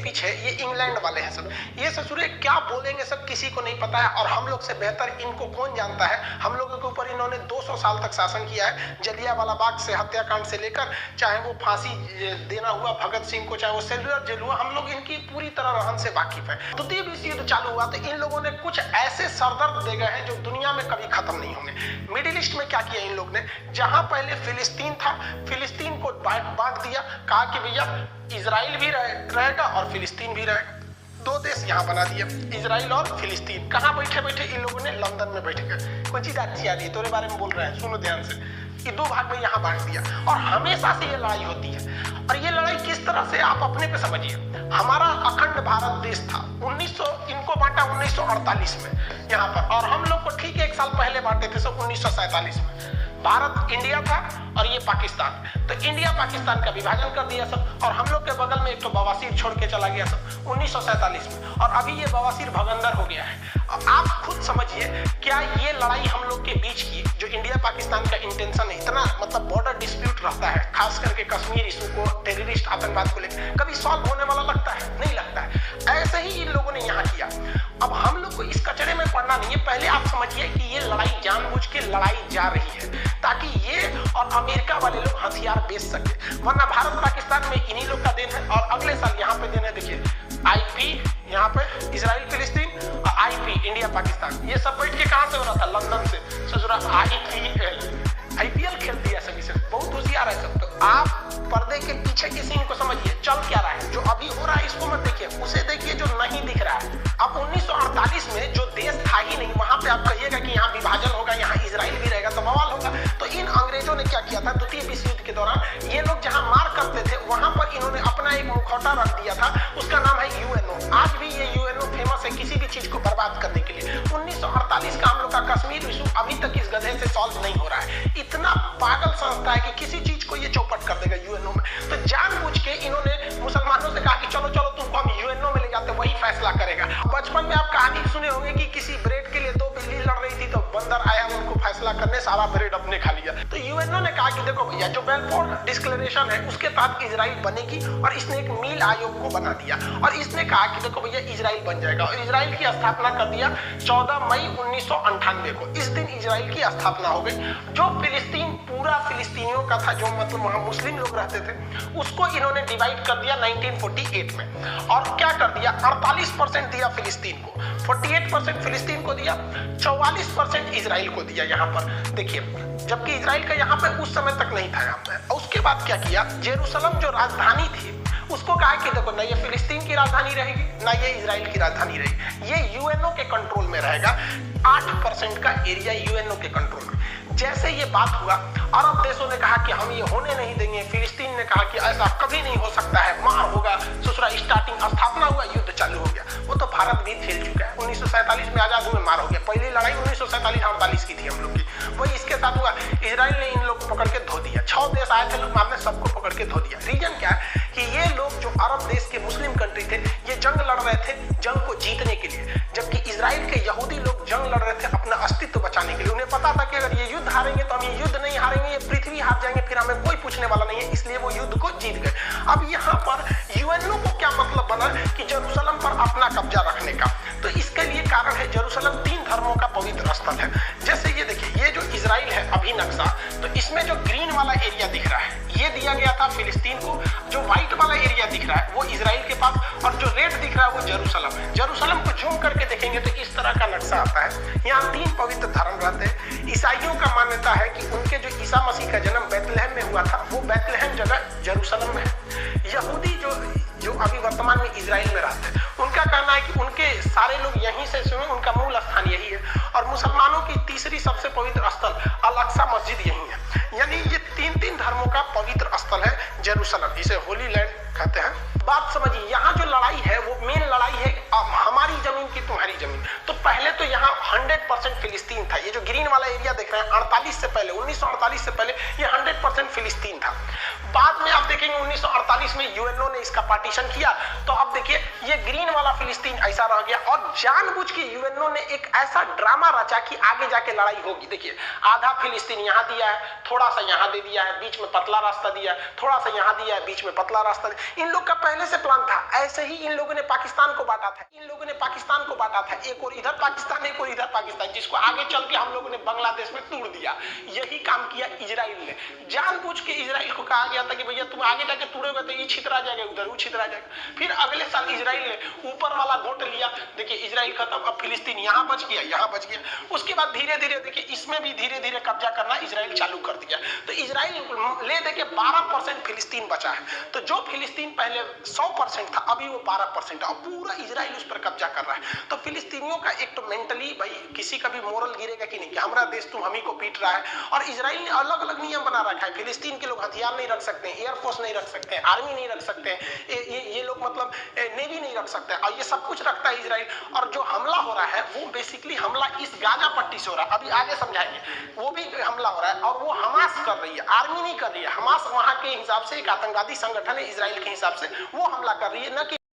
पीछे ये इंग्लैंड वाले हैं सब। ये ससुरे क्या बोलेंगे सब किसी को नहीं पता है, और हम लोग से बेहतर इनको कौन जानता है। हम लोगों के ऊपर इन्होंने 200 साल तक शासन किया है। जलियांवाला बाग से हत्याकांड से लेकर चाहे वो फांसी देना हुआ भगत सिंह को, चाहे वो सेलुलर जेल हुआ, हम लोग इनकी पूरी तरह रहन से वाकिफ है। द्वितीय विश्व युद्ध चालू हुआ तो इन लोगों ने कुछ ऐसे सरदर्द दे गए हैं जो दुनिया में कभी खत्म नहीं होंगे। मिडिल ईस्ट में क्या किया इन लोग ने, जहां पहले फिलिस्तीन था, फिलिस्तीन को बांट दिया, कहा कि भैया इजराइल भी रहेगा और फिलिस्तीन भी रहेगा। 2 देश यहाँ बना दिया, इजराइल और फिलिस्तीन। कहाँ बैठे बैठे इन लोगों ने, लंदन में बैठे गए। कोई चीज अच्छी आ रही है तोरे बारे में बोल रहे हैं, सुनो ध्यान से। ये 2 भाग में यहाँ बांट दिया, और हमेशा से ये लड़ाई होती है। और ये लड़ाई किस तरह से, आप अपने पे समझिए। हमारा अखंड भारत देश था, 1900 इनको बांटा 1948 में यहाँ पर, और हम लोग को ठीक 1 साल पहले बांटे थे, सब 1947 में। भारत इंडिया था और ये पाकिस्तान, तो इंडिया पाकिस्तान का विभाजन कर दिया सब, और हम लोग के बगल में एक तो बवासीर छोड़ के चला गया सब 1947 में, और अभी ये बवासीर भगंदर हो गया है। अब आप खुद समझिए, क्या ये लड़ाई हम लोग के बीच की, जो इंडिया पाकिस्तान का इंटेंशन है, इतना मतलब बॉर्डर डिस्प्यूट रहता है, खास करके कश्मीर इशू को, टेररिस्ट आतंकवाद को लेकर, कभी सॉल्व होने वाला लगता है? नहीं लगता है। ऐसे ही इन लोगों ने यहाँ किया। अब हम लोग को इस कचरे में पड़ना नहीं है। पहले आप समझिए कि ये लड़ाई जानबूझ के लड़ाई जा रही है, ताकि ये और अमेरिका वाले लोग हथियार बेच सके, वरना भारत पाकिस्तान में इन्हीं लोग का देन है। और अगले साल यहाँ पे देन है, देखिए IP यहाँ पे इजराइल फिलिस्तीन, और IP इंडिया पाकिस्तान। ये सब बैठ के कहाँ से हो रहा था, लंदन से। ससुरा IPL खेल दिया सभी से, बहुत होशियार है सब। तो आप पर्दे के पीछे के सीन को समझिए, चल क्या रहा है। जो अभी हो रहा है इसको मत देखिए, उसे देखिए जो नहीं दिख रहा है। अब 1948 में जो देश था ही नहीं, वहां पे आप कहिएगा कि यहाँ विभाजन होगा, यहाँ इजराइल भी रहेगा तो बवाल होगा। तो इन अंग्रेजों ने क्या किया था, द्वितीय विश्व युद्ध के दौरान ये लोग जहाँ मार करते थे, वहां पर इन्होंने अपना एक मुखौटा रख दिया था, उसका नाम है UNO। आज भी ये UNO फेमस है किसी भी चीज को बर्बाद करने के लिए। 1948 का हम लोग का कश्मीर इशू अभी तक इस गधे से सॉल्व नहीं हो रहा है। इतना पागल संस्था है कि किसी चीज को ये चौपट कर देगा UNO में। तो जानबूझ के इन्होंने मुसलमानों से कहा कि चलो चलो तुमको हम UNO में ले जाते, वही फैसला करेगा। बचपन में आप कहानी सुने होंगे कि किसी ब्रेड के लिए 2 बिल्ली लड़ रही थी, तो बंदर आया उनको फैसला करने, सारा ब्रेड अपने खा लिया। तो UNO ने कहा कि देखो भैया, जो बेलफोर डिक्लेरेशन है उसके तहत इजराइल बनेगी, और इसने एक मील आयोग को बना दिया, और इसने कहा कि देखो भैया इजराइल बन जाएगा। और इजराइल की स्थापना कर दिया 14 मई 1998 को। इस दिन इजराइल की स्थापना हो गई। जो फिलिस्तीन पूरा फिलिस्तीनियों का था, जो मतलब वहां मुस्लिम लोग रहते थे, उसको इन्होंने डिवाइड कर दिया 1948 में। और क्या कर दिया, 48% दिया फिलिस्तीन को, 48% फिलिस्तीन को दिया, 44% इजराइल को दिया। यहाँ पर देखिए, जबकि इजराइल का यहाँ पे उस समय तक नहीं था यहाँ पे। उसके बाद क्या किया, जेरूसलम जो राजधानी थी उसको कहा कि देखो ना ये फिलिस्तीन की राजधानी रहेगी, ना ये इजराइल की राजधानी रहेगी, ये UNO के कंट्रोल में रहेगा। 8% का एरिया UNO के कंट्रोल में। जैसे ये बात हुआ, अरब देशों ने कहा कि हम ये होने नहीं देंगे। फिलिस्तीन ने कहा कि ऐसा कभी नहीं हो सकता है, मार होगा। ससुरा स्टार्टिंग स्थापना हुआ, युद्ध चालू हो गया। वो तो भारत भी खेल चुका है। 1947 में आजाद हुए, मार हो गया। पहली लड़ाई 1947-48 की थी हम लोग की, वही इसके साथ हुआ। इजराइल ने इन लोग को पकड़ के धो दिया। 6 देश आए थे लोग मारने, सबको पकड़ के धो दिया। रीजन क्या है कि ये लोग जो अरब देश के मुस्लिम कंट्री थे, ये जंग लड़ रहे थे जंग को जीतने के लिए, जबकि इजराइल के यहूदी लोग जंग लड़ रहे थे अपना अस्तित्व बचाने के लिए। उन्हें पता था कि अगर ये युद्ध हारेंगे तो हम ये युद्ध नहीं हारेंगे, ये पृथ्वी हार जाएंगे, फिर हमें कोई पूछने वाला नहीं है, इसलिए वो युद्ध को जीत गए। अब यहाँ पर UNO को क्या मतलब बना कि जेरूसलम पर अपना कब्जा रखने का। तो इसके लिए कारण है, जेरूसलम 3 धर्मों का पवित्र स्थल है। जैसे ये देखिए, ये जो इजराइल है अभी नक्शा, तो इसमें जो ग्रीन वाला एरिया दिख रहा है ये दिया गया था फिलिस्तीन को, जो व्हाइट वाला एरिया दिख रहा है वो इजराइल के पास, और जो रेड दिख रहा है वो जेरूसलम है। जेरूसलम को झूम करके देखेंगे तो इस तरह का नक्शा आता है। यहाँ 3 पवित्र धर्म रहते हैं। ईसाइयों का मान्यता है कि उनके जो ईसा मसीह का जन्म बैतलहम में हुआ था, वो बैतलहम जगह जेरूसलम में है। यहूदी जो अभी वर्तमान में इजराइल में रहते हैं, उनका कहना है कि उनके सारे लोग यहीं से सुने, उनका मूल स्थान यही है। और मुसलमानों की तीसरी सबसे पवित्र स्थल अल-अक्सा मस्जिद यही है। यानी ये 3 धर्मों का पवित्र स्थल है जेरूसलम, इसे होली लैंड कहते हैं। बात समझिए, यहाँ जो लड़ाई है वो मेन लड़ाई है हमारी जमीन की तुम्हारी जमीन। तो पहले तो यहाँ 100 100% फिलिस्तीन था। ये जो ग्रीन वाला एरिया देख रहे हैं 48 से पहले, 1948 से पहले ये 100% फिलिस्तीन था। बाद में आप देखेंगे 1948 में यूएनओ ने इसका पार्टीशन किया, तो अब देखिए ये ग्रीन वाला फिलिस्तीन ऐसा रह गया। और जानबूझ के यूएनओ ने एक ऐसा ड्रामा रचा कि आगे जाके लड़ाई होगी। देखिए आधा फिलिस्तीन यहां दिया है, थोड़ा सा यहां दे दिया है, बीच में पतला रास्ता दिया है, थोड़ा सा यहां दिया है, बीच में पतला रास्ता दिया। इन लोग का पहले से प्लान था। ऐसे ही इन लोगों ने पाकिस्तान को बांटा था, एक और इधर पाकिस्तान, एक और इधर पाकिस्तान, जिसको आगे चल के हम लोगों ने बांग्लादेश में तोड़ दिया। यही काम किया इजराइल ने। जानबूझ के इजराइल को कहा गया था कि भैया तुम आगे जाके तोड़ोगे तो ये छितरा जाएगा, उधर वो छितरा जाएगा। फिर अगले साल इजराइल ने ऊपर वाला घोट लिया। देखिए इजराइल खत्म, अब फिलिस्तीन यहां बच गया, यहां बच गया। उसके बाद धीरे धीरे देखिए इसमें भी धीरे धीरे कब्जा करना इजराइल चालू कर दिया। तो इजराइल ले देके 12% फिलिस्तीन बचा है। तो जो फिलिस्तीन पहले 100% था, अभी वो 12% है और पूरा इजराइल उस पर कब्जा कर रहा है। तो फिलिस्तीनियों का एक तो मेंटली भाई किसी का भी मोरल गिरेगा कि नहीं कि हमारा देश तुम हम ही को पीट रहा है। और इजराइल ने अलग अलग नियम बना रखा है। फिलिस्तीन के लोग हथियार नहीं रख सकते, एयरफोर्स नहीं रख सकते, आर्मी नहीं रख सकते, ये लोग मतलब नेवी नहीं रख सकते, और ये सब कुछ रखता है इजराइल। और जो हमला हो रहा है वो बेसिकली हमला इस गाजा पट्टी से हो रहा है, अभी आगे समझाएंगे। वो भी हमला हो रहा है और वो हमास कर रही है, आर्मी नहीं कर रही है। हमास वहां के हिसाब से एक आतंकवादी संगठन है, इजराइल के हिसाब से वो हमला कर रही है, न कि